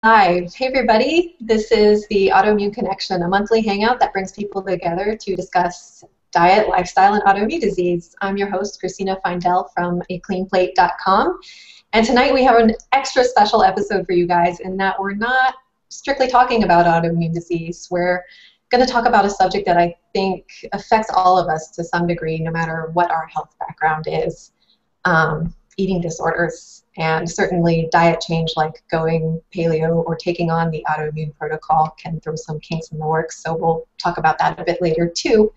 Hi, hey everybody. This is the Autoimmune Connection, a monthly hangout that brings people together to discuss diet, lifestyle, and autoimmune disease. I'm your host, Christina from acleanplate.com. And tonight we have an extra special episode for you guys in that we're not strictly talking about autoimmune disease. We're going to talk about a subject that I think affects all of us to some degree, no matter what our health background is. Eating disorders, and certainly diet change like going paleo or taking on the autoimmune protocol can throw some kinks in the works, so we'll talk about that a bit later too.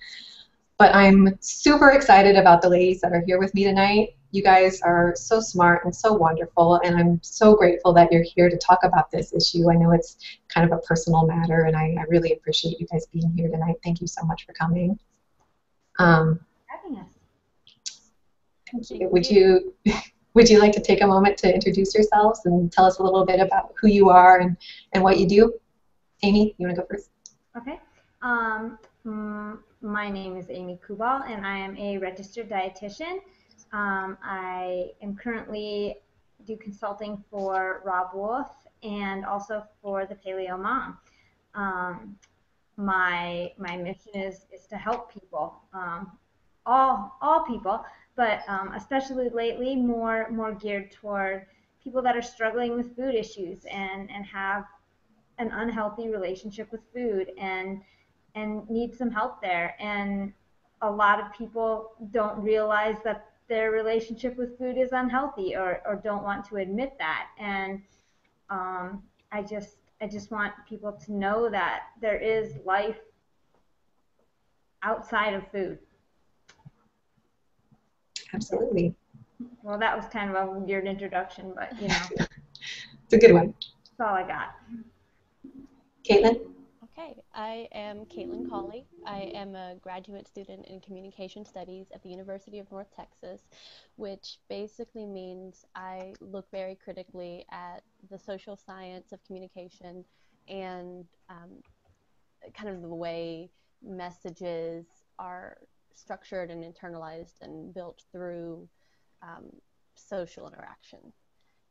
But I'm super excited about the ladies that are here with me tonight. You guys are so smart and so wonderful, and I'm so grateful that you're here to talk about this issue. I know it's kind of a personal matter, and I really appreciate you guys being here tonight. Thank you so much for coming. Having us. Thank you. Would you like to take a moment to introduce yourselves and tell us a little bit about who you are and what you do? Amy, you want to go first? Okay. My name is Amy Kubal, and I am a registered dietitian. I am currently do consulting for Rob Wolf and also for the Paleo Mom. My mission is to help people, all people, but especially lately more geared toward people that are struggling with food issues and have an unhealthy relationship with food and need some help there. And a lot of people don't realize that their relationship with food is unhealthy or don't want to admit that. And I just want people to know that there is life outside of food. Absolutely. Well, that was kind of a weird introduction, but you know. It's a good one. That's all I got. Caitlin? Okay, I am Caitlin Cawley. I am a graduate student in communication studies at the University of North Texas, which basically means I look very critically at the social science of communication and kind of the way messages are structured and internalized and built through social interaction.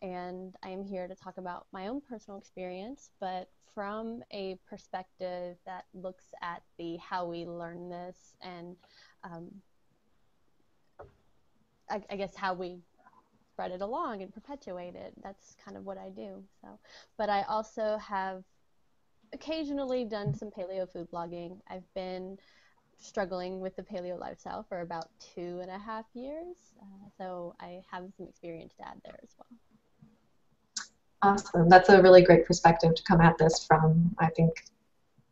And I am here to talk about my own personal experience, but from a perspective that looks at the how we learn this and I guess how we spread it along and perpetuate it. That's kind of what I do. So, but I also have occasionally done some paleo food blogging. I've been struggling with the paleo lifestyle for about 2.5 years, so I have some experience to add there as well. Awesome. That's a really great perspective to come at this from, I think,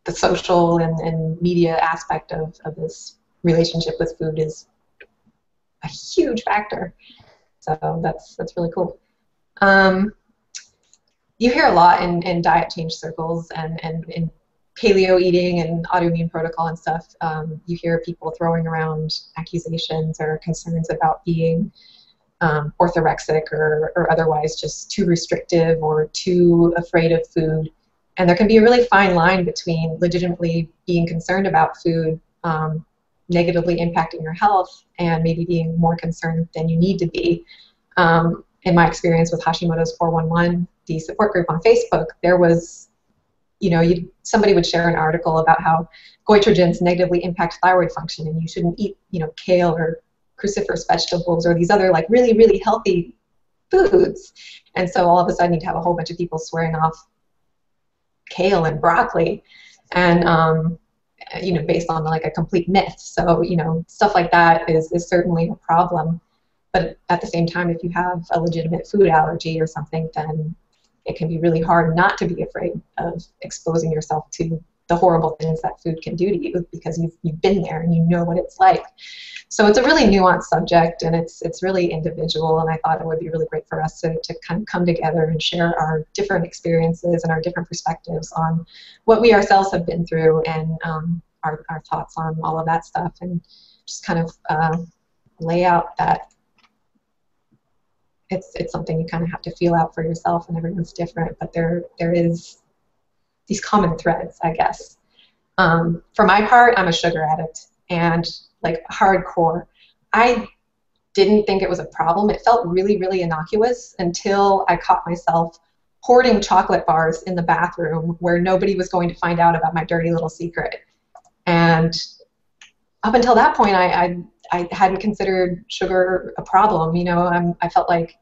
the social and media aspect of this relationship with food is a huge factor. So that's really cool. You hear a lot in diet change circles and in paleo eating and autoimmune protocol and stuff. You hear people throwing around accusations or concerns about being orthorexic or otherwise just too restrictive or too afraid of food. And there can be a really fine line between legitimately being concerned about food negatively impacting your health and maybe being more concerned than you need to be. In my experience with Hashimoto's 411, the support group on Facebook, there was, somebody would share an article about how goitrogens negatively impact thyroid function and you shouldn't eat, kale or cruciferous vegetables or these other like really, really healthy foods. And so all of a sudden you'd have a whole bunch of people swearing off kale and broccoli and, based on like a complete myth. So, stuff like that is certainly a problem. But at the same time, if you have a legitimate food allergy or something, then it can be really hard not to be afraid of exposing yourself to the horrible things that food can do to you because you've been there and you know what it's like. So it's a really nuanced subject and it's really individual, and I thought it would be really great for us to kind of come together and share our different experiences and our different perspectives on what we ourselves have been through and our thoughts on all of that stuff, and just kind of lay out that it's something you kind of have to feel out for yourself, and everyone's different, but there is these common threads, I guess. For my part, I'm a sugar addict, and like hardcore. I didn't think it was a problem. It felt really, really innocuous until I caught myself hoarding chocolate bars in the bathroom where nobody was going to find out about my dirty little secret. And up until that point, I hadn't considered sugar a problem. You know, I felt like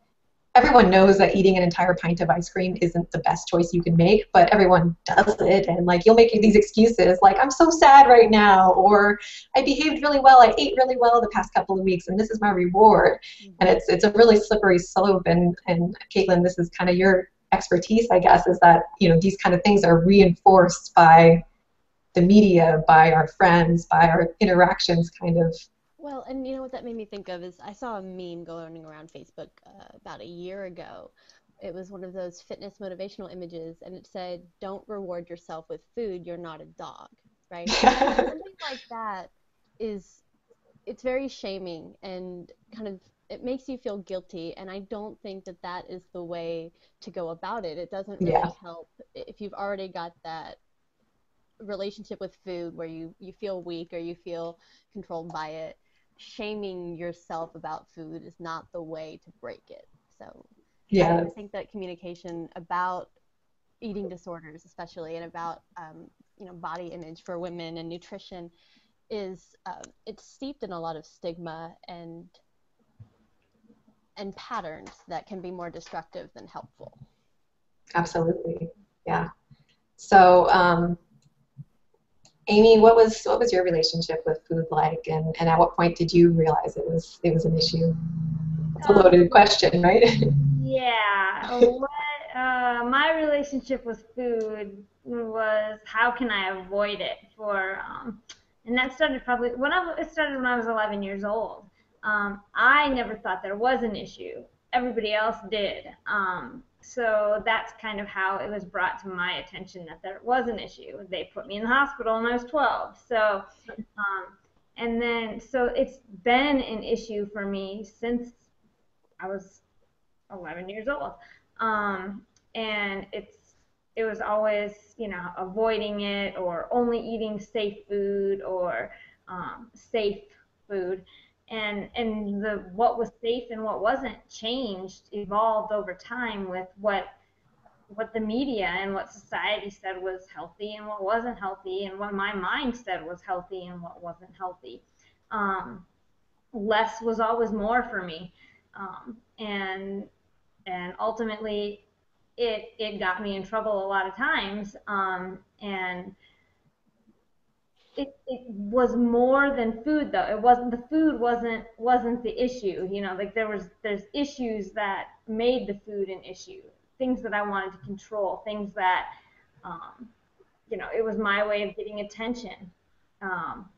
everyone knows that eating an entire pint of ice cream isn't the best choice you can make, but everyone does it. And like, you'll make these excuses like, I'm so sad right now, or I behaved really well, I ate really well the past couple of weeks, and this is my reward. And it's a really slippery slope. And Caitlin, this is kind of your expertise, I guess, is that, you know, these kind of things are reinforced by the media, by our friends, by our interactions, kind of. Well, and you know what that made me think of is I saw a meme going around Facebook about a year ago. It was one of those fitness motivational images, and it said, "Don't reward yourself with food. You're not a dog," right? And something like that is, it's very shaming and kind of, it makes you feel guilty. And I don't think that that is the way to go about it. It doesn't Yeah. really help if you've already got that relationship with food where you feel weak or you feel controlled by it. Shaming yourself about food is not the way to break it. So Yeah. I think that communication about eating disorders, especially, and about you know, body image for women and nutrition is it's steeped in a lot of stigma and patterns that can be more destructive than helpful. Absolutely. Yeah. So, Amy, what was your relationship with food like, and at what point did you realize it was an issue? It's a loaded question, right? Yeah, what my relationship with food was how can I avoid it and that started probably it started when I was 11 years old. I never thought there was an issue. Everybody else did. So that's kind of how it was brought to my attention that there was an issue. They put me in the hospital when I was 12. So, and then so it's been an issue for me since I was 11 years old. And it was always, you know, avoiding it or only eating safe food or safe food. And the what was safe and what wasn't changed, evolved over time with what the media and what society said was healthy and what wasn't healthy, and what my mind said was healthy and what wasn't healthy. Less was always more for me. And ultimately it got me in trouble a lot of times. And it was more than food though. It wasn't the food wasn't the issue. You know, like there's issues that made the food an issue. Things that I wanted to control. Things that you know, it was my way of getting attention. Um,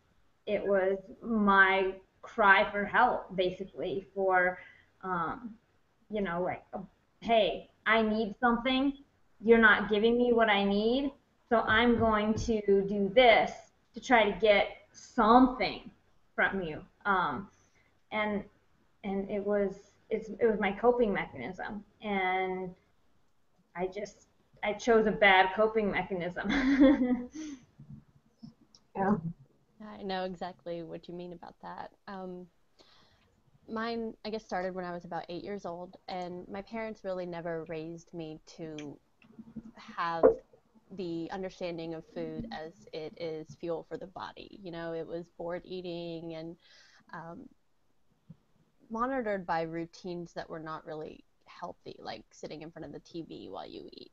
it was my cry for help, basically, for you know, like, hey, I need something. You're not giving me what I need. So I'm going to do this to try to get something from you. And it was my coping mechanism. And I chose a bad coping mechanism. Yeah. I know exactly what you mean about that. Mine, I guess, started when I was about 8 years old, and my parents really never raised me to have the understanding of food as it is fuel for the body. You know, it was board eating and um, monitored by routines that were not really healthy, like sitting in front of the TV while you eat.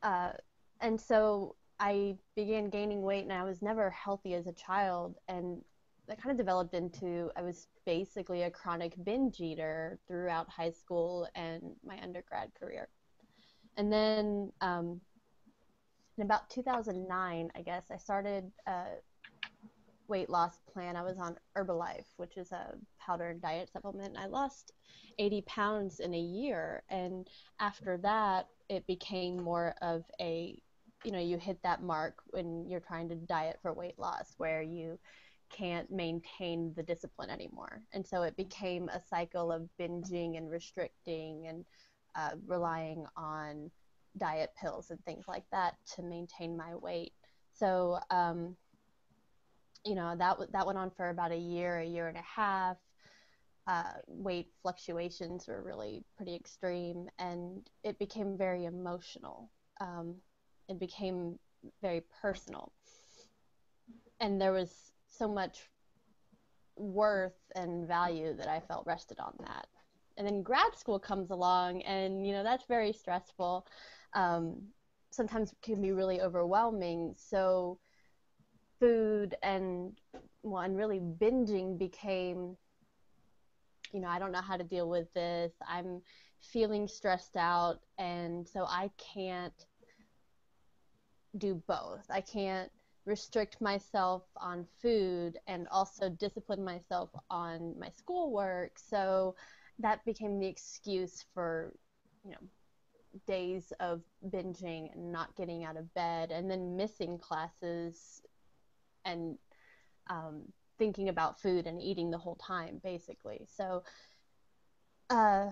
Uh, and so I began gaining weight, and I was never healthy as a child. And that kind of developed into, I was basically a chronic binge eater throughout high school and my undergrad career. And then in about 2009, I guess, I started a weight loss plan. I was on Herbalife, which is a powder and diet supplement. And I lost 80 pounds in a year. And after that, it became more of a, you know, you hit that mark when you're trying to diet for weight loss where you can't maintain the discipline anymore. And so it became a cycle of binging and restricting and relying on diet pills and things like that to maintain my weight. So, you know, that went on for about a year and a half. weight fluctuations were really pretty extreme, and it became very emotional. It became very personal, and there was so much worth and value that I felt rested on that. And then grad school comes along, and that's very stressful. Um, Sometimes can be really overwhelming. So food and really binging became, I don't know how to deal with this. I'm feeling stressed out, and so I can't do both. I can't restrict myself on food and also discipline myself on my schoolwork. So that became the excuse for, days of binging and not getting out of bed and then missing classes and thinking about food and eating the whole time, basically. So, uh,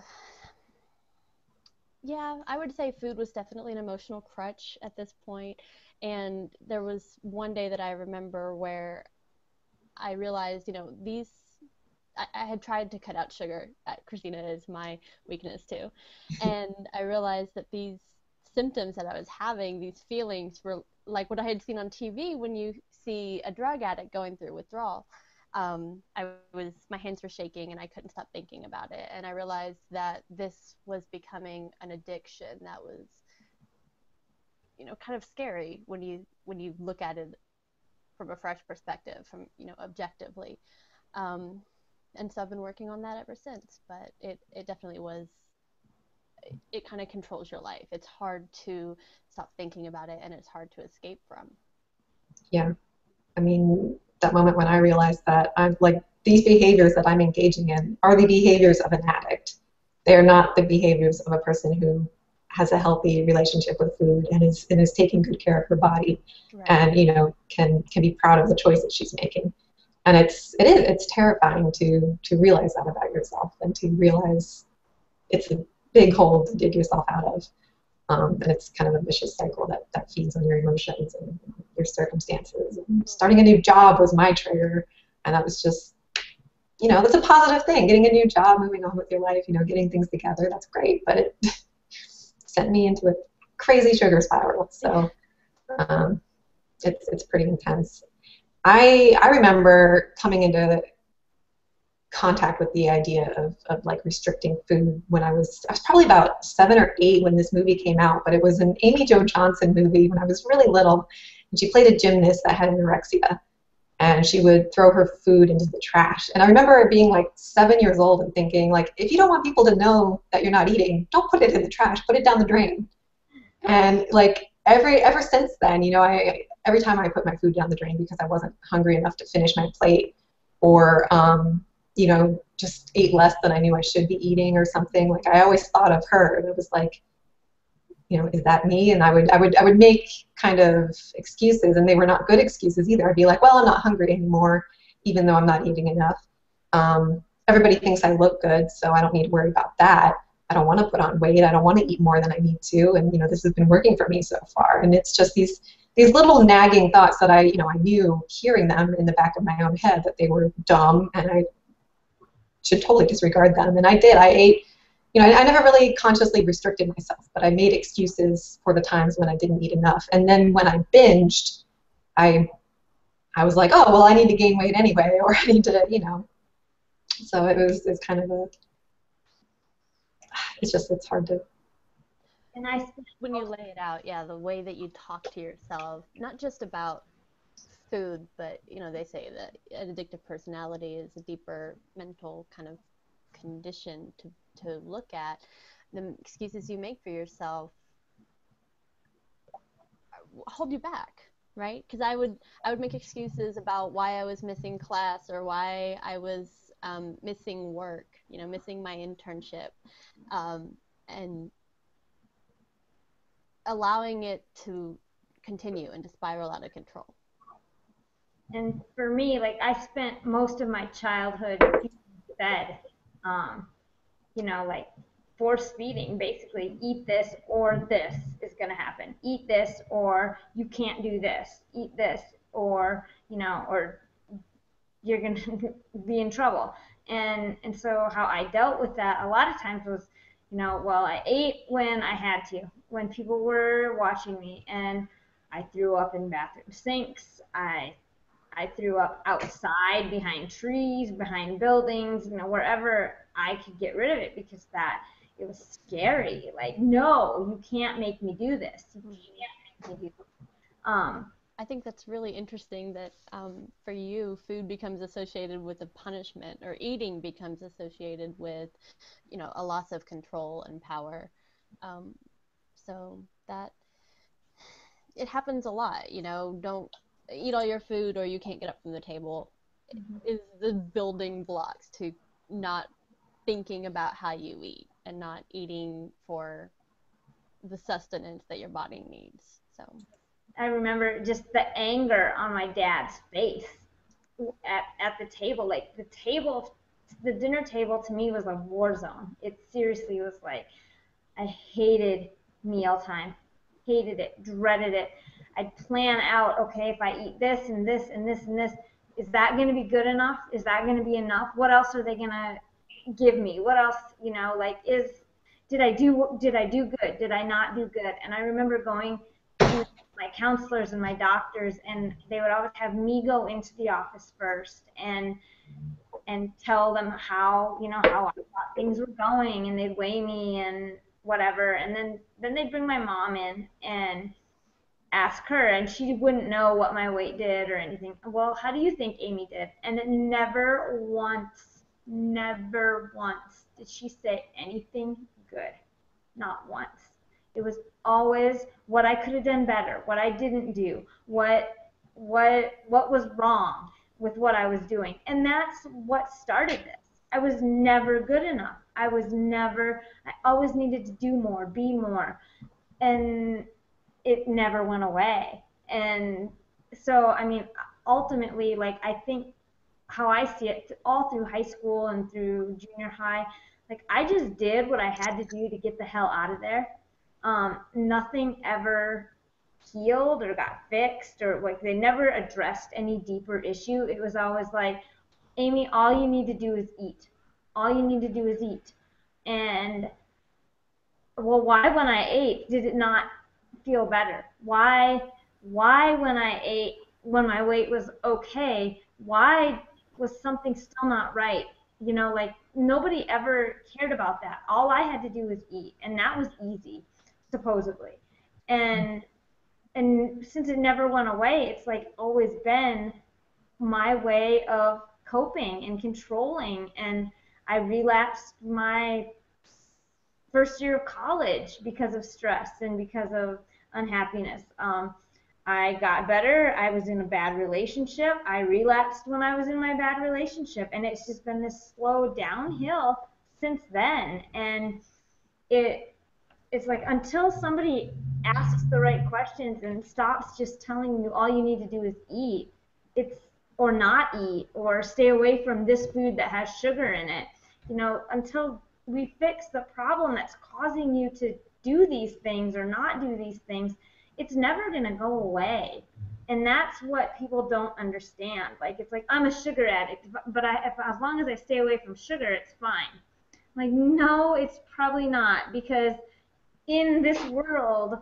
yeah, I would say food was definitely an emotional crutch at this point. And there was one day that I remember where I realized, I had tried to cut out sugar. Christina is my weakness too. And I realized that these symptoms that I was having, these feelings, were like what I had seen on TV when you see a drug addict going through withdrawal. My hands were shaking and I couldn't stop thinking about it. And I realized that this was becoming an addiction that was, kind of scary when you look at it from a fresh perspective, from, objectively. Um, and so I've been working on that ever since. But it definitely was, it kind of controls your life. It's hard to stop thinking about it, and it's hard to escape from. Yeah. I mean, that moment when I realized that I'm like, these behaviors that I'm engaging in are the behaviors of an addict. They are not the behaviors of a person who has a healthy relationship with food and is taking good care of her body, Right. and can be proud of the choices she's making. And it's terrifying to realize that about yourself, and to realize it's a big hole to dig yourself out of. And it's kind of a vicious cycle that feeds on your emotions and your circumstances. And starting a new job was my trigger, and that was just, that's a positive thing. Getting a new job, moving on with your life, getting things together, that's great. But it sent me into a crazy sugar spiral. So it's pretty intense. I remember coming into contact with the idea of like restricting food when I was probably about 7 or 8 when this movie came out, but it was an Amy Jo Johnson movie when I was really little, and she played a gymnast that had anorexia, and she would throw her food into the trash. And I remember being like 7 years old and thinking, like, if you don't want people to know that you're not eating, don't put it in the trash, put it down the drain. And like ever since then, every time I put my food down the drain because I wasn't hungry enough to finish my plate, or just ate less than I knew I should be eating or something, like I always thought of her, and it was like, is that me? And I would make kind of excuses, and they were not good excuses either. I'd be like, well, I'm not hungry anymore, even though I'm not eating enough. Everybody thinks I look good, so I don't need to worry about that. I don't want to put on weight. I don't want to eat more than I need to, and this has been working for me so far. And it's just these little nagging thoughts that I knew, hearing them in the back of my own head, that they were dumb and I should totally disregard them. And I did. I ate, I never really consciously restricted myself, but I made excuses for the times when I didn't eat enough. And then when I binged, I was like, oh, well, I need to gain weight anyway, or I need to, so it's kind of it's hard to. And I When you lay it out, yeah, the way that you talk to yourself, not just about food, but they say that an addictive personality is a deeper mental kind of condition to look at. The excuses you make for yourself hold you back, right? Because I would make excuses about why I was missing class, or why I was missing work, missing my internship, and allowing it to continue and to spiral out of control. And for me, like, I spent most of my childhood fed, like force feeding, basically. Eat this or this is going to happen. Eat this or you can't do this. Eat this or, or you're going to be in trouble. And so how I dealt with that a lot of times was, well, I ate when I had to, when people were watching me, and I threw up in bathroom sinks. I threw up outside, behind trees, behind buildings, wherever I could get rid of it, because it was scary. Like, no, you can't make me do this. You can't make me do this. I think that's really interesting that for you, food becomes associated with a punishment, or eating becomes associated with, a loss of control and power. Um, so that it happens a lot, don't eat all your food or you can't get up from the table is the building blocks to not thinking about how you eat and not eating for the sustenance that your body needs. So I remember just the anger on my dad's face at the table. Like, the dinner table to me was a war zone. It seriously was like, I hated mealtime, hated it, dreaded it. I'd plan out, okay, if I eat this and this and this and this, is that going to be good enough? Is that going to be enough? What else are they going to give me? What else, like, did I do good? Did I not do good? And I remember going to my counselors and my doctors, and they would always have me go into the office first and tell them how how I thought things were going, and they'd weigh me and whatever, and then they'd bring my mom in and ask her, and she wouldn't know what my weight did or anything. Well, how do you think Amy did? And it never once did she say anything good. Not once. It was always what I could have done better, what I didn't do, what was wrong with what I was doing. And that's what started this. I was never good enough. I always needed to do more, be more. And it never went away. And so, I mean, ultimately, like, I think how I see it all through high school and through junior high, like, I just did what I had to do to get the hell out of there. Nothing ever healed or got fixed, or like they never addressed any deeper issue. It was always like, Amy, all you need to do is eat. All you need to do is eat. And well, why when I ate did it not feel better? Why when I ate, when my weight was okay, why was something still not right? Like, nobody ever cared about that. All I had to do was eat, and that was easy, supposedly. And since it never went away, it's like always been my way of coping and controlling. And I relapsed my first year of college because of stress and because of unhappiness. I got better. I was in a bad relationship. I relapsed when I was in my bad relationship. And it's just been this slow downhill since then. And it's like, until somebody asks the right questions and stops just telling you all you need to do is eat, or not eat, or stay away from this food that has sugar in it, until we fix the problem that's causing you to do these things or not do these things, it's never going to go away. And that's what people don't understand. Like, it's like, I'm a sugar addict, but as long as I stay away from sugar, it's fine. Like, no, it's probably not, because in this world,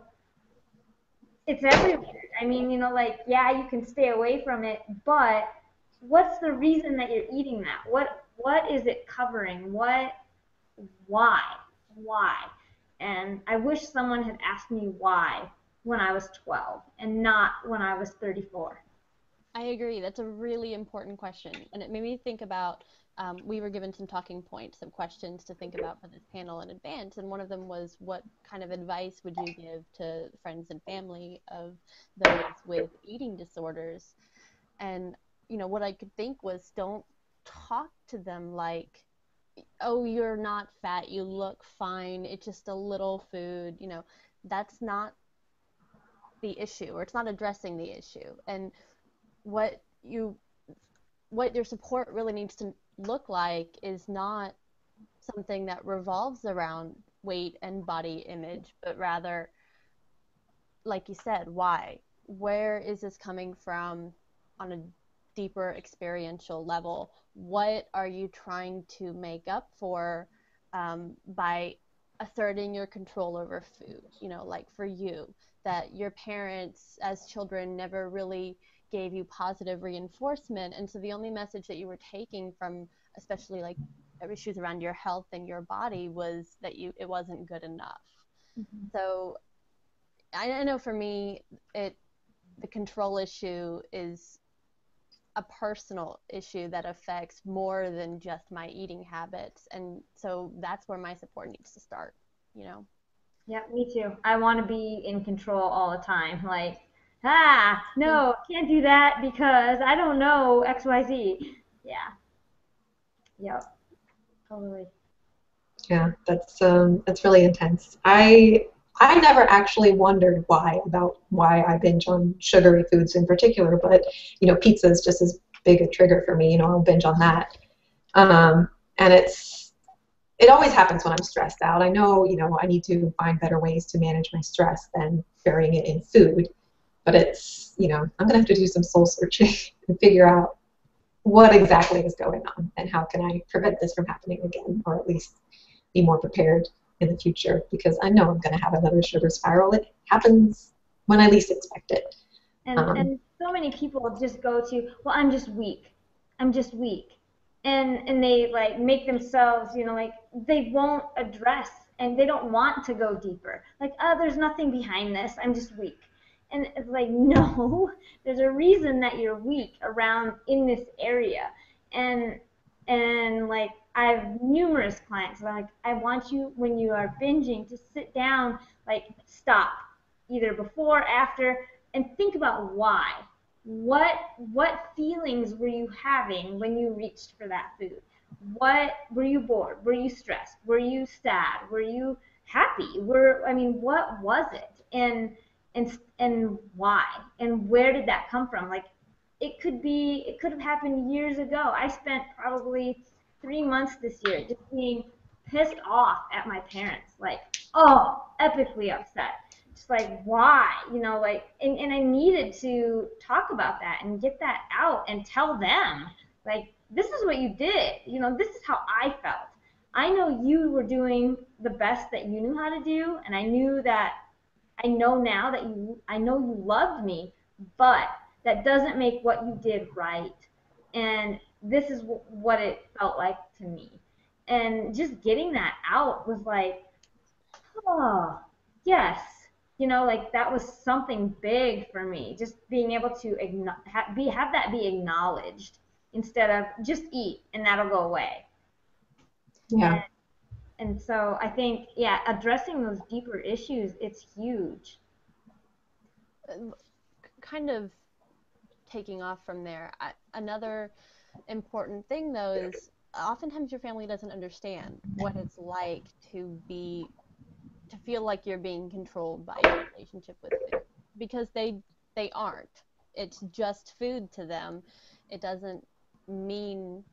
it's everywhere. I mean, like, yeah, you can stay away from it, but what's the reason that you're eating that? What is it covering? Why? Why? And I wish someone had asked me why when I was 12 and not when I was 34. I agree. That's a really important question. And it made me think about, we were given some talking points, some questions to think about for this panel in advance. And one of them was, what kind of advice would you give to friends and family of those with eating disorders? And, what I could think was, don't talk to them like, oh, you're not fat, you look fine, it's just a little food. That's not the issue, or it's not addressing the issue. And what your support really needs to look like is not something that revolves around weight and body image, but rather, like you said, why? Where is this coming from on a deeper experiential level, what are you trying to make up for by asserting your control over food? You know, like for you, that your parents as children never really gave you positive reinforcement. And so the only message that you were taking from, especially like issues around your health and your body, was that it wasn't good enough. Mm-hmm. So I know for me, the control issue is a personal issue that affects more than just my eating habits. And so that's where my support needs to start, you know? Yeah, me too. I want to be in control all the time. Like, no, can't do that because I don't know XYZ. Yeah. Yep. Totally. Yeah, that's really intense. I never actually wondered why I binge on sugary foods in particular, but pizza is just as big a trigger for me. I'll binge on that. And it always happens when I'm stressed out. I know, I need to find better ways to manage my stress than burying it in food. But I'm gonna have to do some soul searching and figure out what exactly is going on and how can I prevent this from happening again, or at least be more prepared in the future, because I know I'm going to have another sugar spiral. It happens when I least expect it. And so many people just go to, well, I'm just weak. I'm just weak. And they like make themselves, like they won't address and they don't want to go deeper. Like, oh, there's nothing behind this. I'm just weak. And it's like, no, there's a reason that you're weak around in this area. And like I have numerous clients like, I want you when you are binging to sit down, like stop, either before, after, and think about why. What feelings were you having when you reached for that food? What were you bored? Were you stressed? Were you sad? Were you happy? What was it? And why? And where did that come from? Like it could have happened years ago. I spent probably 3 months this year just being pissed off at my parents, like, oh, epically upset. Just like, why? And I needed to talk about that and get that out and tell them, like, this is what you did. This is how I felt. I know you were doing the best that you knew how to do, and I know now that I know you loved me, but that doesn't make what you did right. And this is what it felt like to me. And just getting that out was like, oh, yes. Like that was something big for me. Just being able to have that be acknowledged instead of just eat and that'll go away. Yeah. And so I think, yeah, addressing those deeper issues, it's huge. Kind of taking off from there, another important thing though is oftentimes your family doesn't understand what it's like to feel like you're being controlled by your relationship with food, because they aren't. It's just food to them. It doesn't mean,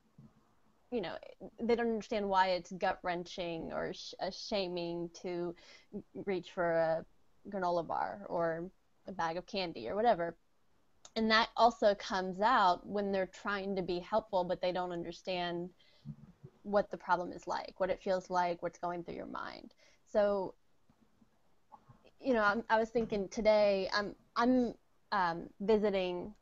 they don't understand why it's gut-wrenching or shaming to reach for a granola bar or a bag of candy or whatever. And that also comes out when they're trying to be helpful, but they don't understand what the problem is like, what it feels like, what's going through your mind. So, I was thinking today, I'm visiting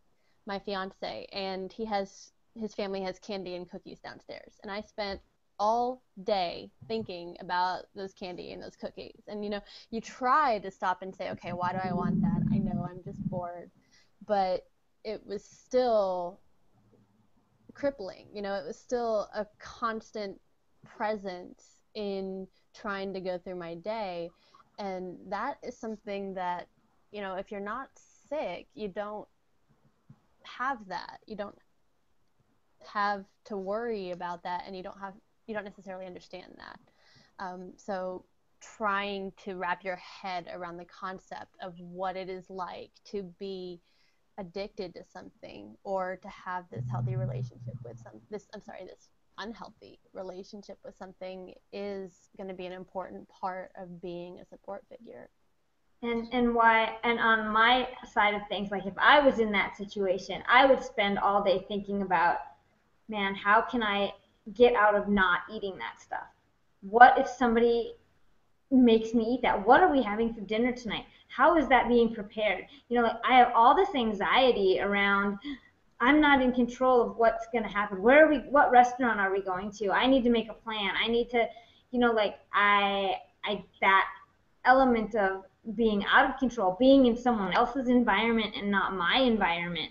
my fiance, and his family has candy and cookies downstairs, and I spent all day thinking about those candy and those cookies. And you try to stop and say, okay, why do I want that? I know I'm just bored, but it was still crippling. It was still a constant presence in trying to go through my day. And that is something that, if you're not sick, you don't have that. You don't have to worry about that, and you don't necessarily understand that. So trying to wrap your head around the concept of what it is like to be addicted to something, or to have this healthy relationship with this unhealthy relationship with something, is going to be an important part of being a support figure. And on my side of things, like if I was in that situation, I would spend all day thinking about, man, how can I get out of not eating that stuff? What if somebody makes me eat that? What are we having for dinner tonight? How is that being prepared? Like I have all this anxiety around, I'm not in control of what's going to happen. What restaurant are we going to? I need to make a plan. I need to, like that element of being out of control, being in someone else's environment and not my environment,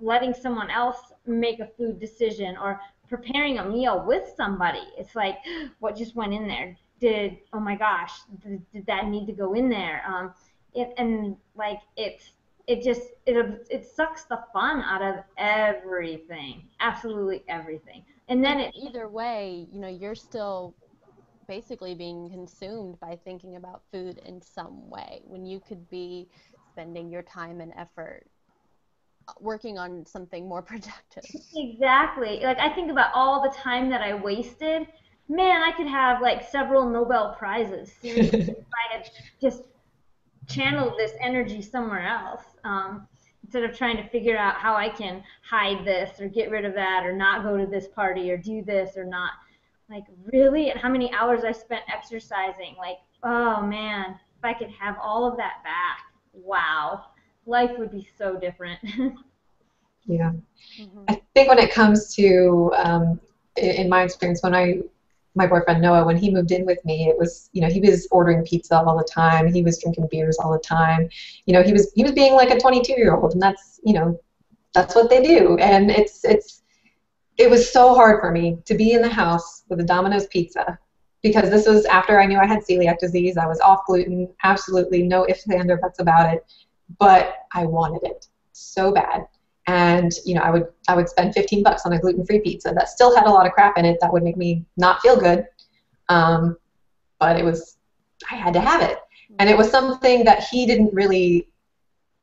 letting someone else make a food decision or preparing a meal with somebody. It's like, what just went in there? Oh my gosh, did that need to go in there? It sucks the fun out of everything, absolutely everything. And then either way, you're still basically being consumed by thinking about food in some way when you could be spending your time and effort working on something more productive. Exactly. Like I think about all the time that I wasted. Man, I could have like several Nobel Prizes, seriously, if I had just channeled this energy somewhere else. Instead of trying to figure out how I can hide this or get rid of that or not go to this party or do this or not. Like really, and how many hours I spent exercising. Like, oh man, if I could have all of that back, wow, life would be so different. Yeah. Mm-hmm. I think when it comes to, in my experience, my boyfriend Noah, when he moved in with me, it was, he was ordering pizza all the time. He was drinking beers all the time. He was being like a 22-year-old, and that's, that's what they do. And it was so hard for me to be in the house with a Domino's pizza, because this was after I knew I had celiac disease. I was off gluten, absolutely no ifs, ands, or buts about it, but I wanted it so bad. And I would spend $15 on a gluten-free pizza that still had a lot of crap in it that would make me not feel good, but I had to have it. And it was something that he didn't really,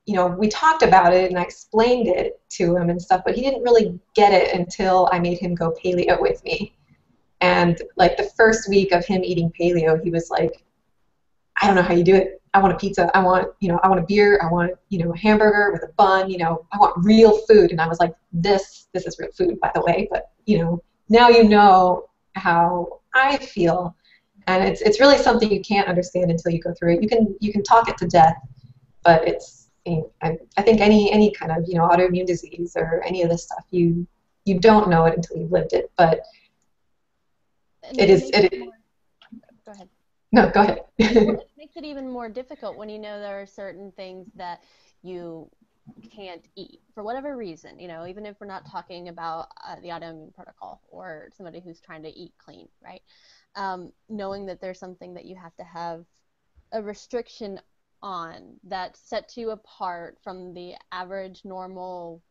we talked about it and I explained it to him and stuff, but he didn't really get it until I made him go paleo with me. And like the first week of him eating paleo, he was like, I don't know how you do it. I want a pizza. I want a beer. I want, a hamburger with a bun. I want real food. And I was like, this is real food, by the way. But, now you know how I feel. And it's really something you can't understand until you go through it. You can talk it to death, but I think any kind of, autoimmune disease or any of this stuff, you don't know it until you've lived it. But Go ahead. No, go ahead. It makes it even more difficult when there are certain things that you can't eat for whatever reason, even if we're not talking about the autoimmune protocol or somebody who's trying to eat clean, right? Knowing that there's something that you have to have a restriction on that sets you apart from the average normal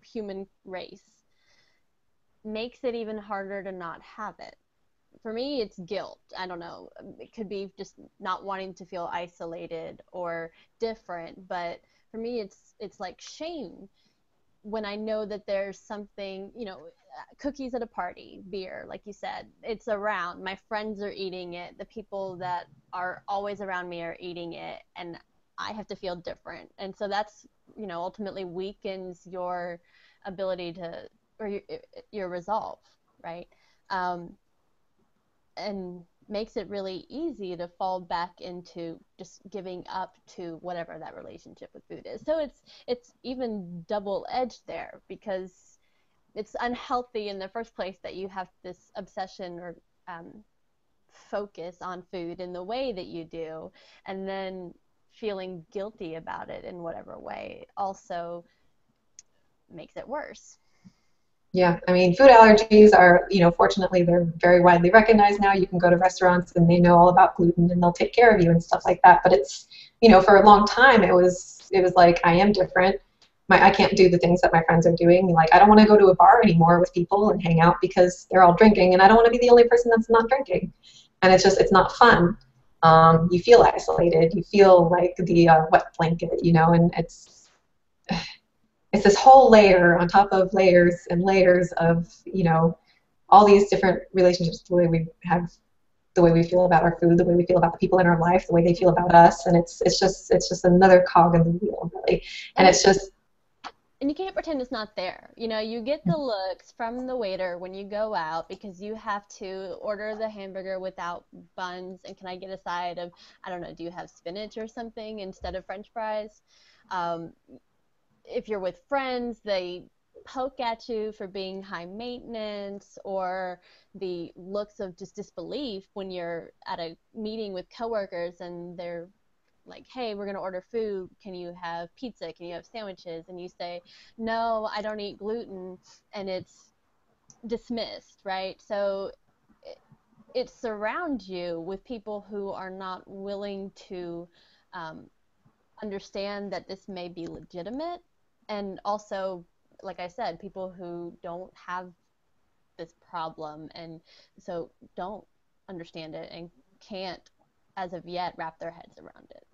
human race makes it even harder to not have it. For me, it's guilt. I don't know. It could be just not wanting to feel isolated or different, but for me, it's like shame when I know that there's something, cookies at a party, beer, like you said, it's around. My friends are eating it. The people that are always around me are eating it, and I have to feel different. And so that's, ultimately weakens your ability to, or your resolve, right? And makes it really easy to fall back into just giving up to whatever that relationship with food is. So it's even double-edged there, because it's unhealthy in the first place that you have this obsession or focus on food in the way that you do, and then feeling guilty about it in whatever way also makes it worse. Yeah, I mean, food allergies are, fortunately, they're very widely recognized now. You can go to restaurants and they know all about gluten and they'll take care of you and stuff like that. But it's, for a long time, it was like, I am different. I can't do the things that my friends are doing. Like, I don't want to go to a bar anymore with people and hang out because they're all drinking, and I don't want to be the only person that's not drinking. And it's not fun. You feel isolated. You feel like the wet blanket, and it's this whole layer on top of layers and layers of, all these different relationships, the way we have the way we feel about our food, the way we feel about the people in our life, the way they feel about us, and it's just another cog in the wheel, really. And it's just, and you can't pretend it's not there. You know, you get the looks from the waiter when you go out because you have to order the hamburger without buns, and can I get a side of, I don't know, do you have spinach or something instead of French fries? If you're with friends, they poke at you for being high maintenance, or the looks of just disbelief when you're at a meeting with coworkers and they're like, hey, we're going to order food. Can you have pizza? Can you have sandwiches? And you say, no, I don't eat gluten. And it's dismissed, right? So it surrounds you with people who are not willing to understand that this may be legitimate. And also, like I said, people who don't have this problem and so don't understand it and can't, as of yet, wrap their heads around it.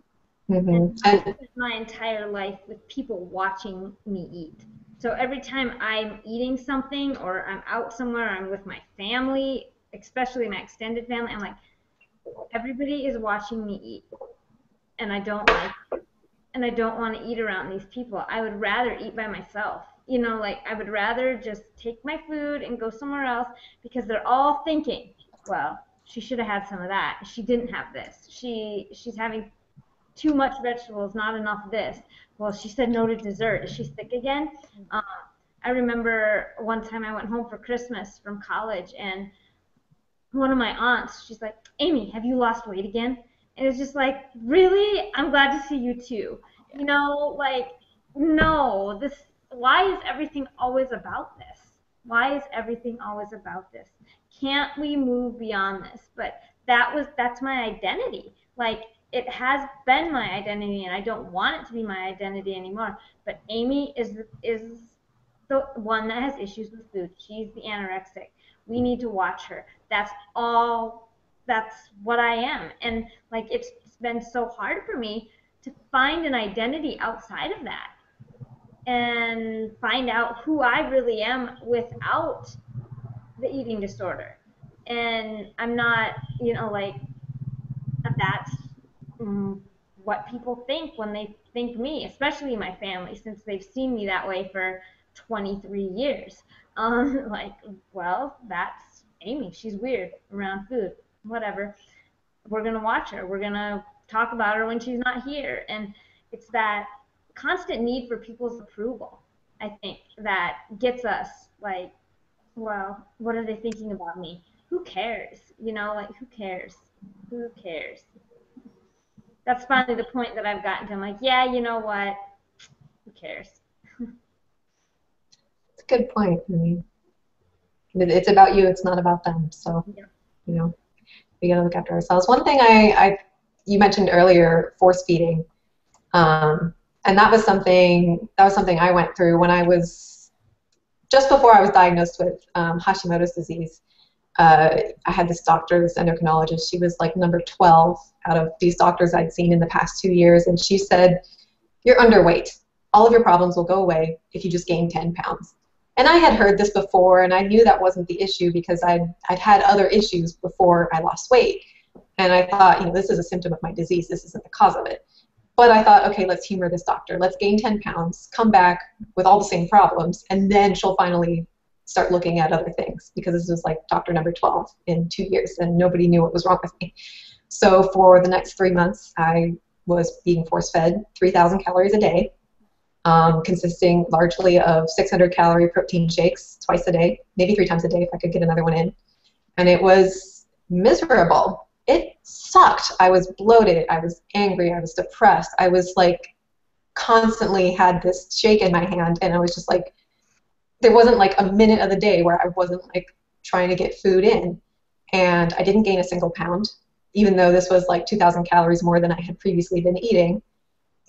And I spent my entire life with people watching me eat. So every time I'm eating something or I'm out somewhere, I'm with my family, especially my extended family, I'm like, everybody is watching me eat. And I don't like it. And I don't want to eat around these people. I would rather eat by myself. You know, like I would rather just take my food and go somewhere else because they're all thinking, well, she should have had some of that. She didn't have this. She's having too much vegetables, not enough this. Well, she said no to dessert. Is she sick again? I remember one time I went home for Christmas from college, and one of my aunts, she's like, Amy, have you lost weight again? And it's just like, really? I'm glad to see you too. You know, like, no, why is everything always about this? Why is everything always about this? Can't we move beyond this? But that's my identity. Like, it has been my identity, and I don't want it to be my identity anymore. But Amy is the one that has issues with food. She's the anorexic. We need to watch her. That's what I am. And like, it's been so hard for me to find an identity outside of that and find out who I really am without the eating disorder. And I'm not, like, that's what people think when they think me, especially my family, since they've seen me that way for 23 years. Like, well, that's Amy. She's weird around food. Whatever. We're going to watch her. We're going to talk about her when she's not here. And it's that constant need for people's approval, I think, that gets us like, well, what are they thinking about me? Who cares? Like, who cares? Who cares? That's finally the point that I've gotten to. I'm like, yeah, you know what? Who cares? It's a good point. I mean, it's about you. It's not about them. So, yeah. We got to look after ourselves. One thing you mentioned earlier, force feeding, and that was something I went through when I was just before I was diagnosed with Hashimoto's disease. I had this doctor, this endocrinologist. She was like number 12 out of these doctors I'd seen in the past 2 years, and she said, "You're underweight. All of your problems will go away if you just gain 10 pounds." And I had heard this before, and I knew that wasn't the issue because I'd had other issues before I lost weight. And I thought, this is a symptom of my disease. This isn't the cause of it. But I thought, okay, let's humor this doctor. Let's gain 10 pounds, come back with all the same problems, and then she'll finally start looking at other things, because this was like doctor number 12 in 2 years, and nobody knew what was wrong with me. So for the next 3 months, I was being force-fed 3,000 calories a day, consisting largely of 600-calorie protein shakes twice a day, maybe 3 times a day if I could get another one in. And it was miserable. It sucked. I was bloated. I was angry. I was depressed. I was like constantly had this shake in my hand, and I was just like, there wasn't like a minute of the day where I wasn't like trying to get food in. And I didn't gain a single pound, even though this was like 2,000 calories more than I had previously been eating.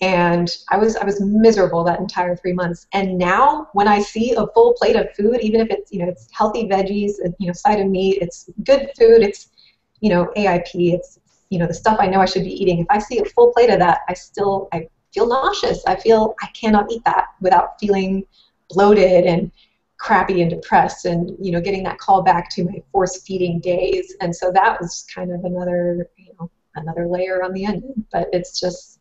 And I was miserable that entire 3 months. And now when I see a full plate of food, even if it's, it's healthy veggies, side of meat, it's good food, it's, AIP, it's, the stuff I know I should be eating. If I see a full plate of that, I feel nauseous. I feel I cannot eat that without feeling bloated and crappy and depressed, and getting that call back to my force feeding days. And so that was kind of another layer on the onion. But it's just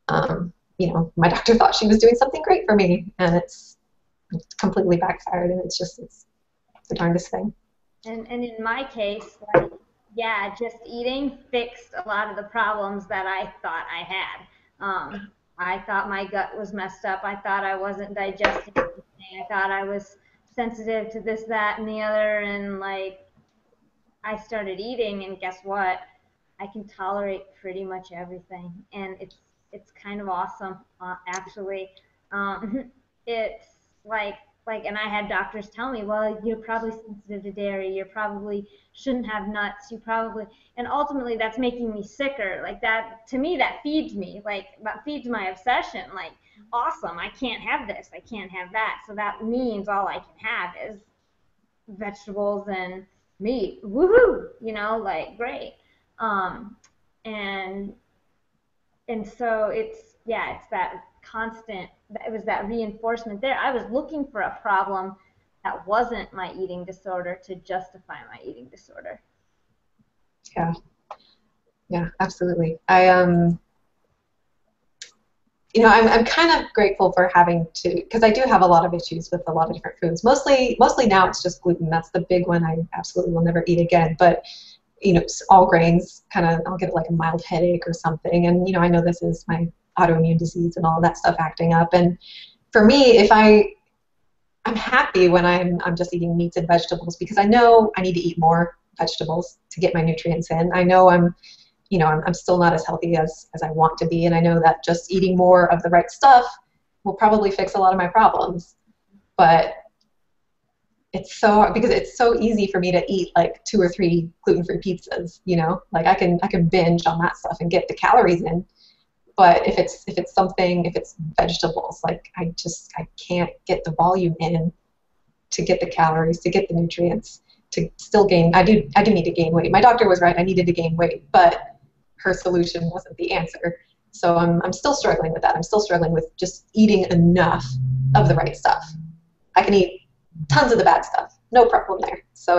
my doctor thought she was doing something great for me, and it's completely backfired, and it's the darndest thing. And in my case, like, yeah, just eating fixed a lot of the problems that I thought I had. I thought my gut was messed up. I thought I wasn't digesting anything. I thought I was sensitive to this, that, and the other. And like, I started eating, and guess what? I can tolerate pretty much everything, and it's kind of awesome, actually. It's like, and I had doctors tell me, well, you're probably sensitive to dairy, you probably shouldn't have nuts, and ultimately that's making me sicker. Like, that, to me, that feeds me, like, that feeds my obsession. Like, awesome, I can't have this, I can't have that, so that means all I can have is vegetables and meat. Woohoo! Like, great. And so it's that constant, it was that reinforcement there. I was looking for a problem that wasn't my eating disorder to justify my eating disorder. Yeah, absolutely. I'm kind of grateful for having to, because I do have a lot of issues with a lot of different foods. Mostly now it's just gluten. That's the big one I absolutely will never eat again. But all grains, I'll get like a mild headache or something. And I know this is my autoimmune disease and all of that stuff acting up. And for me, I'm happy when I'm just eating meats and vegetables, because I know I need to eat more vegetables to get my nutrients in. I know I'm still not as healthy as I want to be, and I know that just eating more of the right stuff will probably fix a lot of my problems. But because it's so easy for me to eat like 2 or 3 gluten-free pizzas, like I can binge on that stuff and get the calories in. But if it's vegetables, like I can't get the volume in to get the calories, to get the nutrients, to still gain. I do need to gain weight. My doctor was right. I needed to gain weight, but her solution wasn't the answer. So I'm still struggling with that. I'm still struggling with just eating enough of the right stuff. I can eat tons of the bad stuff, no problem there. So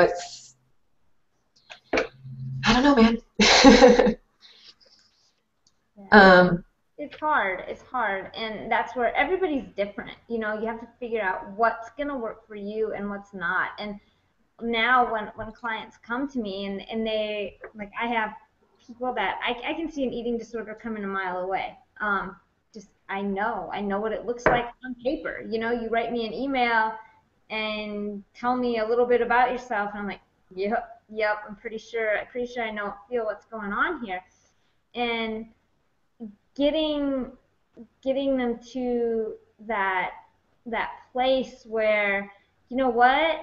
I don't know, man. It's hard, and that's where everybody's different. You have to figure out what's gonna work for you and what's not. And now when clients come to me and they, like, I have people that I can see an eating disorder coming a mile away. I know what it looks like on paper. You write me an email and tell me a little bit about yourself, and I'm like, yep, I'm pretty sure I feel what's going on here. And getting them to that place where, what,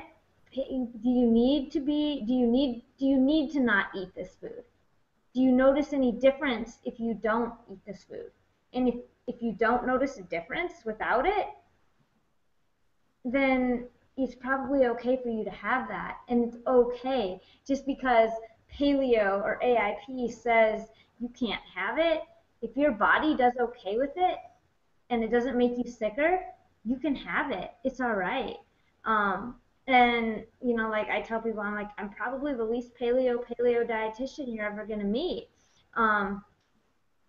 do you need to not eat this food? Do you notice any difference if you don't eat this food? And if you don't notice a difference without it, then it's probably okay for you to have that. And it's okay. Just because paleo or AIP says you can't have it, if your body does okay with it and it doesn't make you sicker, you can have it. It's all right. And like I tell people, I'm probably the least paleo dietitian you're ever gonna meet. And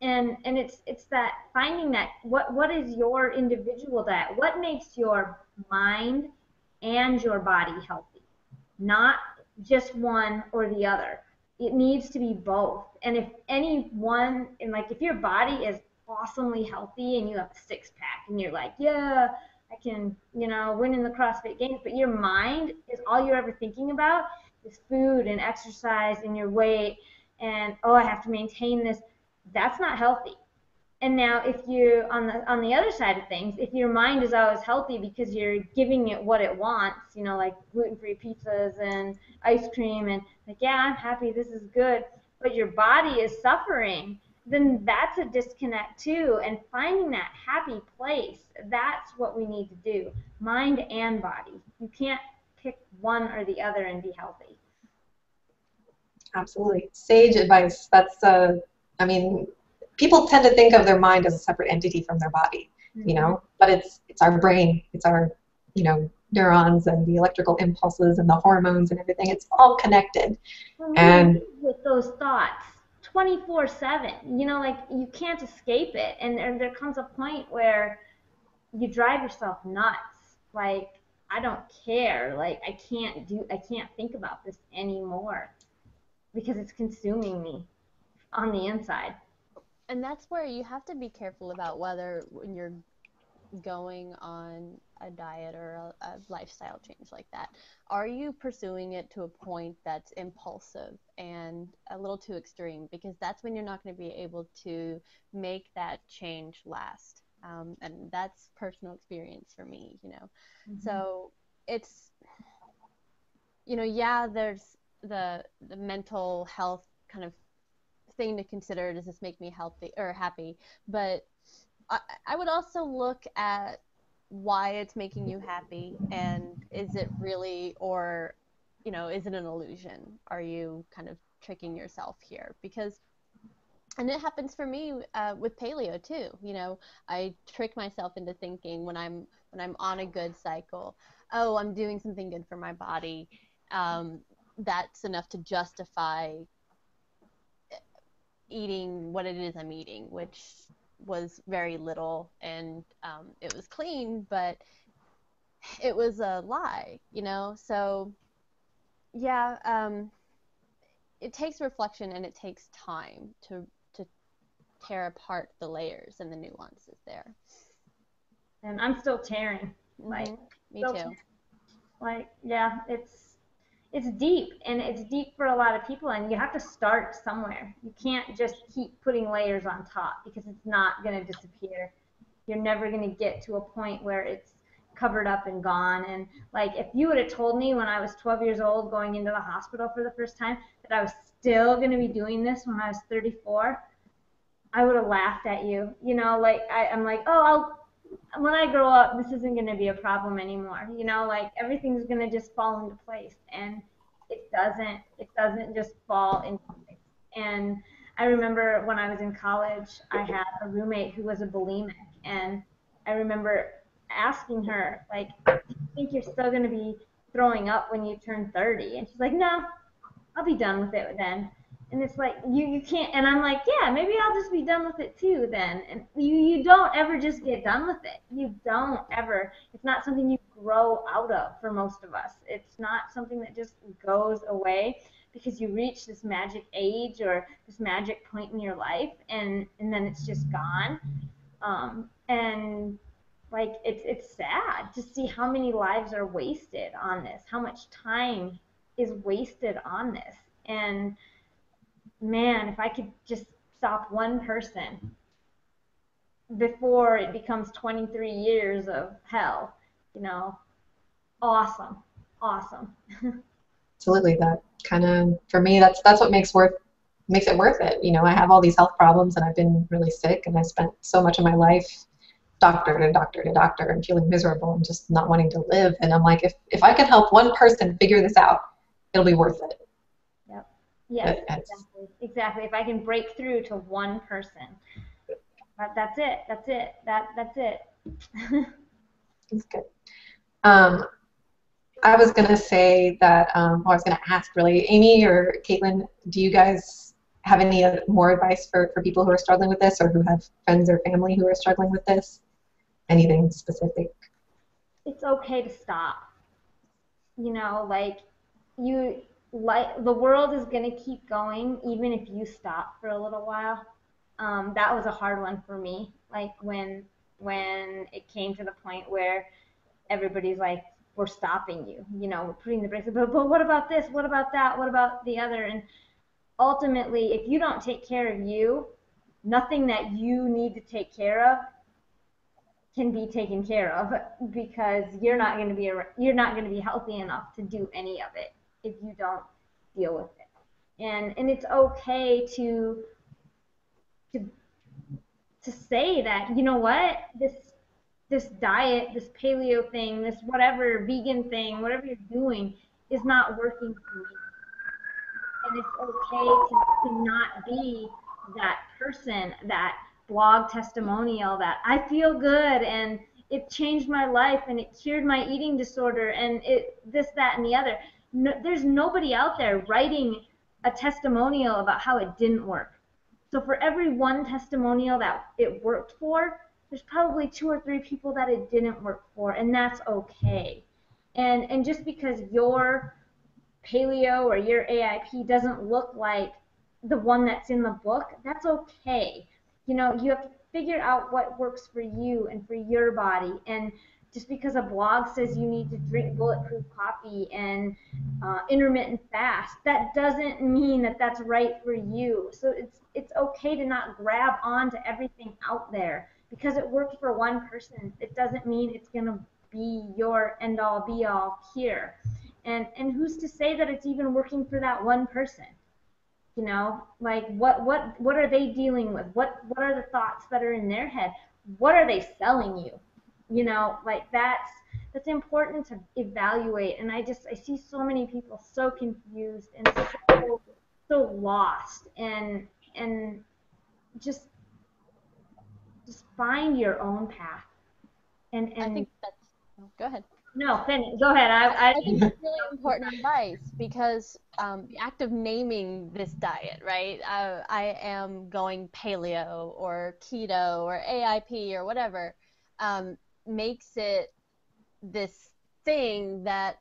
it's that finding that what is your individual diet? What makes your mind and your body healthy? Not just one or the other. It needs to be both. And if any one, and like if your body is awesomely healthy and you have a 6-pack and you're like, yeah, I can, win in the CrossFit Games, but your mind is all you're ever thinking about is food and exercise and your weight and, oh, I have to maintain this. That's not healthy. And now if you, on the other side of things, if your mind is always healthy because you're giving it what it wants, like gluten-free pizzas and ice cream and like, yeah, I'm happy, this is good, but your body is suffering, then that's a disconnect too. And finding that happy place, that's what we need to do, mind and body. You can't pick one or the other and be healthy. Absolutely. Sage advice. That's, people tend to think of their mind as a separate entity from their body, but it's our brain, it's our, neurons and the electrical impulses and the hormones and everything. It's all connected. Well, And with those thoughts 24/7, you know, like you can't escape it. And there comes a point where you drive yourself nuts. Like, I don't care. Like, I can't think about this anymore because it's consuming me on the inside. And that's where you have to be careful about whether when you're going on a diet or a lifestyle change like that, are you pursuing it to a point that's impulsive and a little too extreme? Because that's when you're not going to be able to make that change last. And that's personal experience for me, you know. So it's, you know, yeah, there's the mental health kind of thing to consider. Does this make me healthy or happy? But I would also look at why it's making you happy, and is it really, or, you know, is it an illusion? Are you kind of tricking yourself here? Because, and it happens for me with paleo too. You know, I trick myself into thinking when I'm on a good cycle, oh, I'm doing something good for my body. That's enough to justify eating what it is I'm eating, which was very little, and it was clean, but it was a lie, you know? So, yeah, it takes reflection and it takes time to tear apart the layers and the nuances there. And I'm still tearing. Like, Me still too. tearing. Like, yeah, it's deep, and it's deep for a lot of people, and you have to start somewhere. You can't just keep putting layers on top because it's not going to disappear. You're never going to get to a point where it's covered up and gone. And like, if you would have told me when I was 12 years old going into the hospital for the first time that I was still going to be doing this when I was 34, I would have laughed at you. You know, like I'm like, oh, when I grow up, this isn't going to be a problem anymore. You know, like everything's going to just fall into place, and it doesn't. It doesn't just fall into place. And I remember when I was in college, I had a roommate who was a bulimic, and I remember asking her, like, do you think you're still going to be throwing up when you turn 30? And she's like, no, I'll be done with it then. And it's like you can't, and I'm like, yeah, maybe I'll just be done with it too then. And you don't ever just get done with it. You don't ever. It's not something you grow out of for most of us. It's not something that just goes away because you reach this magic age or this magic point in your life, and then it's just gone. And like it's sad to see how many lives are wasted on this, how much time is wasted on this. And man, if I could just stop one person before it becomes 23 years of hell, you know, awesome, awesome. absolutely, that kind of, for me, that's what makes it worth it. You know, I have all these health problems and I've been really sick, and I spent so much of my life doctor to doctor to doctor and feeling miserable and just not wanting to live. And I'm like, if I could help one person figure this out, it'll be worth it. Yep. Yes, exactly. Exactly. If I can break through to one person, that's it. That's it. That's it. That's good. I was going to say that, well, I was going to ask really, Amy or Caitlin, do you guys have any more advice for people who are struggling with this or who have friends or family who are struggling with this? Anything specific? It's okay to stop. You know, like the world is going to keep going even if you stop for a little while. That was a hard one for me. Like when it came to the point where everybody's like, we're stopping you, you know, we're putting the brakes, but what about this? What about that? What about the other? And ultimately, if you don't take care of you, nothing that you need to take care of can be taken care of because you're not going to be healthy enough to do any of it if you don't deal with it. And it's okay to to say that, you know what, this diet, this paleo thing, this whatever vegan thing, whatever you're doing is not working for me. And it's okay to not be that person, that blog testimonial that I feel good and it changed my life and it cured my eating disorder and it this, that, and the other. No, there's nobody out there writing a testimonial about how it didn't work. So for every one testimonial that it worked for, there's probably 2 or 3 people that it didn't work for, and that's okay. And just because your paleo or your AIP doesn't look like the one that's in the book, that's okay. You know, you have to figure out what works for you and for your body. And just because a blog says you need to drink bulletproof coffee and intermittent fast, that doesn't mean that that's right for you. So it's okay to not grab onto everything out there. Because it worked for one person, it doesn't mean it's going to be your end-all be-all cure. And who's to say that it's even working for that one person? You know, like what are they dealing with? What are the thoughts that are in their head? What are they selling you? You know, like that's important to evaluate. And I see so many people so confused and so lost, and just find your own path. And I think that's, oh, go ahead. No, finish. Go ahead. I think that's really important advice because the act of naming this diet, right? I am going paleo or keto or AIP or whatever, makes it this thing that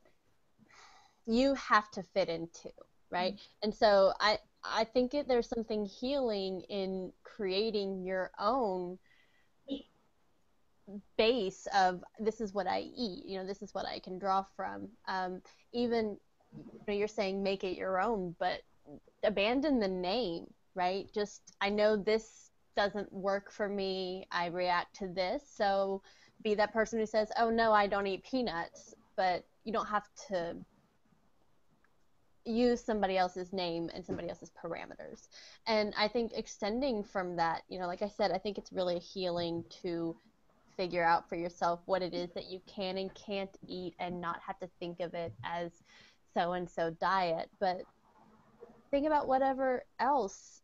you have to fit into, right? And so I think there's something healing in creating your own base of this is what I eat, you know, this is what I can draw from. Even, you know, you're saying make it your own, but abandon the name, right? Just, I know this doesn't work for me, I react to this, so be that person who says, oh no, I don't eat peanuts, but you don't have to use somebody else's name and somebody else's parameters. And I think extending from that, you know, like I said, I think it's really healing to figure out for yourself what it is that you can and can't eat and not have to think of it as so-and-so diet, but think about whatever else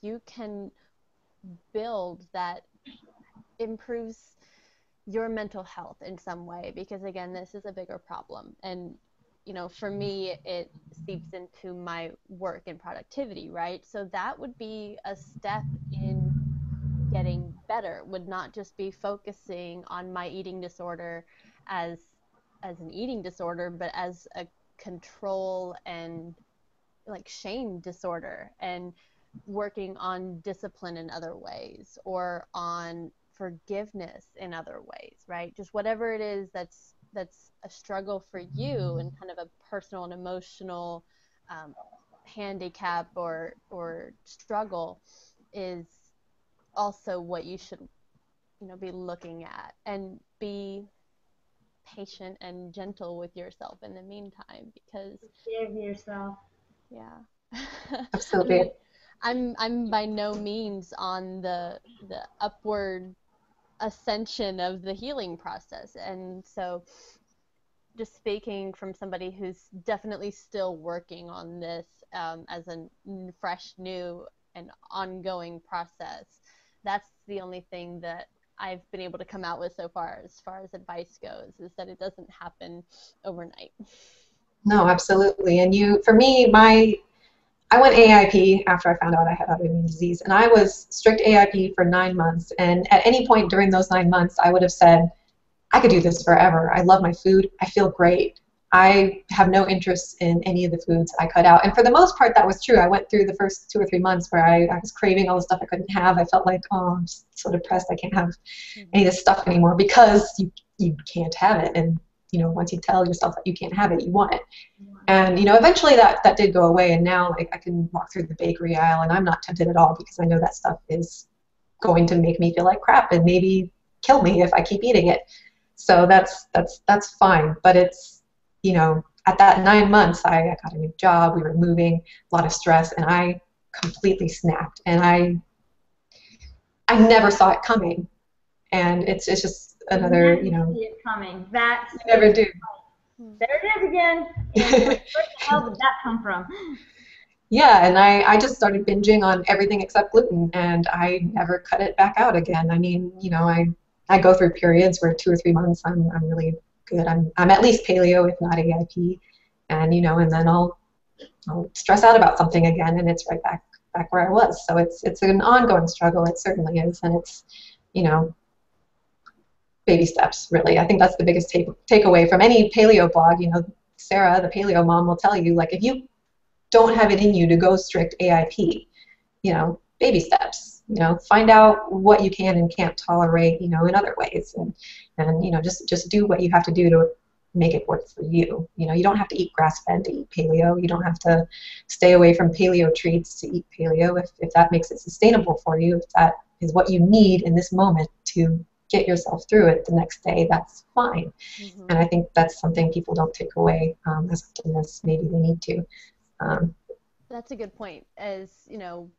you can build that improves your mental health in some way, because again, this is a bigger problem. And you know, for me, it seeps into my work and productivity, right? So that would be a step in getting better, would not just be focusing on my eating disorder as an eating disorder, but as a control and like shame disorder, and working on discipline in other ways or on forgiveness in other ways, right? Just whatever it is that's a struggle for you and kind of a personal and emotional handicap or struggle is also what you should, you know, be looking at, and be patient and gentle with yourself in the meantime, because Forgive yourself. Yeah. Absolutely. I mean, I'm by no means on the upward ascension of the healing process, and so just speaking from somebody who's definitely still working on this as a fresh, new, and ongoing process, that's the only thing that I've been able to come out with so far as advice goes, is that it doesn't happen overnight. No, absolutely. And for me, I went AIP after I found out I had autoimmune disease, and I was strict AIP for 9 months. And at any point during those 9 months, I would have said, I could do this forever. I love my food. I feel great. I have no interest in any of the foods I cut out. And for the most part, that was true. I went through the first 2 or 3 months where I was craving all the stuff I couldn't have. I felt like, oh, I'm just so depressed. I can't have any of this stuff anymore, because you can't have it. And you know, once you tell yourself that you can't have it, you want it. And you know, eventually that did go away. And now, like, I can walk through the bakery aisle and I'm not tempted at all, because I know that stuff is going to make me feel like crap and maybe kill me if I keep eating it. So that's fine. But it's, you know, at that 9 months, I got a new job, we were moving, a lot of stress, and I completely snapped. And I never saw it coming. And it's just another, you know. See it coming. That's you never do. There it is again. And like, where the hell did that come from? Yeah, and I just started binging on everything except gluten, and I never cut it back out again. I mean, you know, I go through periods where 2 or 3 months I'm really good. I'm at least paleo, if not AIP, and you know, and then I'll stress out about something again, and it's right back where I was. So it's an ongoing struggle. It certainly is, and it's, you know, baby steps, really. I think that's the biggest takeaway from any paleo blog. You know, Sarah, the paleo mom, will tell you, like, if you don't have it in you to go strict AIP, you know, baby steps. You know, find out what you can and can't tolerate, you know, in other ways, and you know, just do what you have to do to make it work for you. You know, you don't have to eat grass-fed to eat paleo. You don't have to stay away from paleo treats to eat paleo if that makes it sustainable for you. If that is what you need in this moment to get yourself through it the next day, that's fine. Mm-hmm. And I think that's something people don't take away as often as maybe they need to. That's a good point, as you know,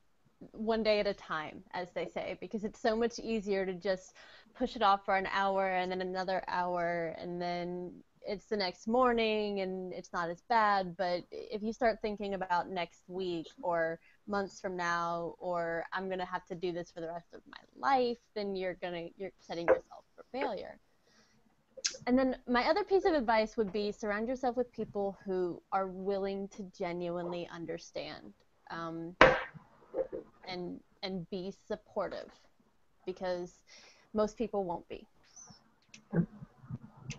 one day at a time, as they say, because it's so much easier to just push it off for an hour and then another hour, and then it's the next morning and it's not as bad. But if you start thinking about next week or months from now, or I'm gonna have to do this for the rest of my life, then you're setting yourself for failure. And then my other piece of advice would be surround yourself with people who are willing to genuinely understand, and be supportive, because most people won't be.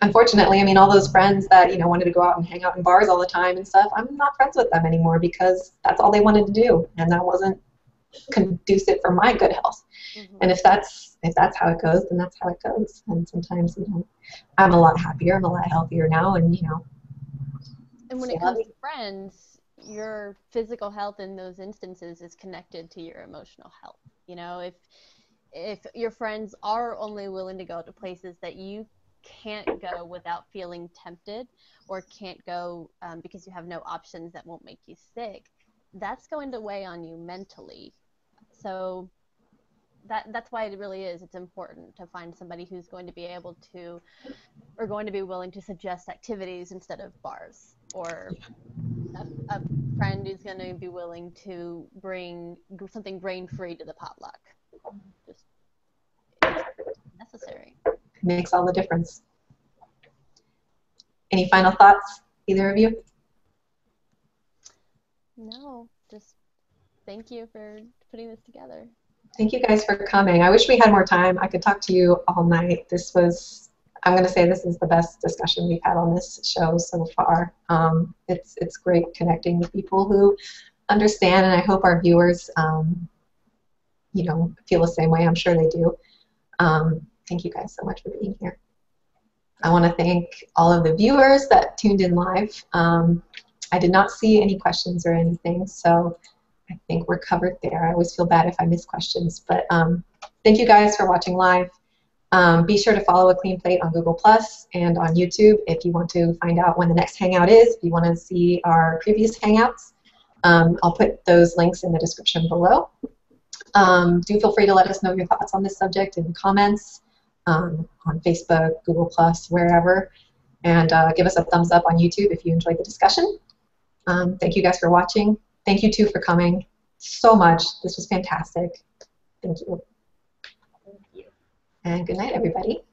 Unfortunately, I mean, all those friends that, you know, wanted to go out and hang out in bars all the time and stuff, I'm not friends with them anymore because that's all they wanted to do, and that wasn't conducive for my good health. Mm-hmm. And if that's how it goes, then that's how it goes. And sometimes, you know, I'm a lot happier, I'm a lot healthier now, and you know. And when it comes to friends, your physical health in those instances is connected to your emotional health. You know, if your friends are only willing to go to places that you can't go without feeling tempted, or can't go because you have no options that won't make you sick, that's going to weigh on you mentally. So that's why it really is. It's important to find somebody who's going to be able to, or going to be willing to suggest activities instead of bars, or a friend who's going to be willing to bring something grain-free to the potluck. Just necessary. It makes all the difference. Any final thoughts, either of you? No, just thank you for putting this together. Thank you guys for coming. I wish we had more time. I could talk to you all night. This was, I'm going to say this is the best discussion we've had on this show so far. It's great connecting with people who understand, and I hope our viewers, you know, feel the same way. I'm sure they do. Thank you guys so much for being here. I want to thank all of the viewers that tuned in live. I did not see any questions or anything, so I think we're covered there. I always feel bad if I miss questions, but thank you guys for watching live. Be sure to follow A Clean Plate on Google Plus and on YouTube if you want to find out when the next Hangout is, if you want to see our previous Hangouts. I'll put those links in the description below. Do feel free to let us know your thoughts on this subject in the comments on Facebook, Google Plus, wherever, and give us a thumbs up on YouTube if you enjoyed the discussion. Thank you guys for watching. Thank you, too, for coming so much. This was fantastic. Thank you. Thank you. And good night, everybody.